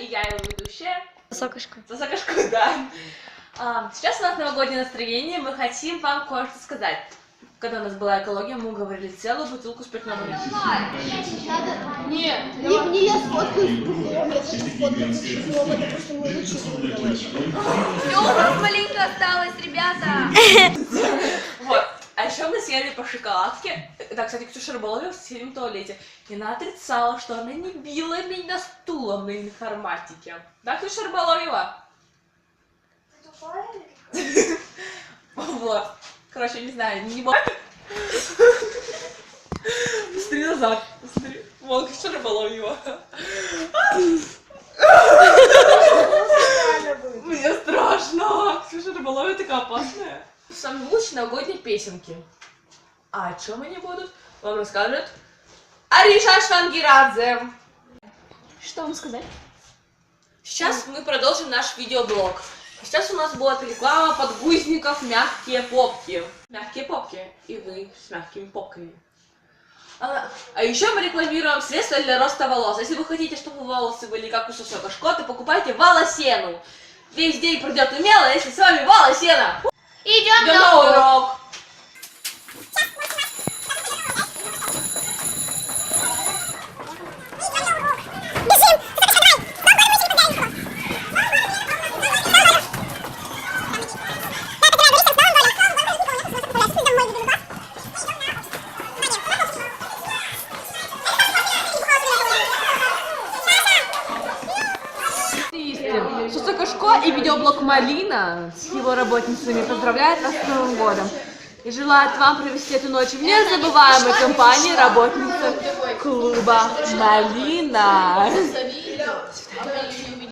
и я его ведущая. Сокошко. Сокошко, да. Сейчас у нас новогоднее настроение, мы хотим вам кое-что сказать. Когда у нас была экология, мы говорили целую бутылку спиртного. Нет, не я сфоткаюсь с бухлом, я хочу сфоткаться с бухлом, это просто мой лучший друг. Все, у нас маленько осталось, ребята. Вот. А еще мы съели по шоколадке. Да, кстати, Ксюша Рыболовева в соседнем туалете. И она отрицала, что она не била меня стулом на информатике. Да, Ксюша Рыболовева? Вот. Короче, не знаю, не могу. Смотри назад. Смотри. Вот, Ксюша Рыболовева. Мне страшно. Ксюша Рыболовева такая опасная. Самые лучшие новогодние песенки. А о чем они будут? Вам расскажет Ариша Швангирадзе. Что вам сказать? Сейчас мы продолжим наш видеоблог. Сейчас у нас будет реклама подгузников «Мягкие попки». Мягкие попки. И вы с мягкими попками. А еще мы рекламируем средства для роста волос. Если вы хотите, чтобы волосы были как у Сокошко, то покупайте волосену. Весь день пройдет умело, если с вами волосена. Идем На урок. Сокошко и видеоблог Малина с его работницами поздравляет вас с Новым годом и желает вам провести эту ночь в незабываемой компании работницы клуба Малина.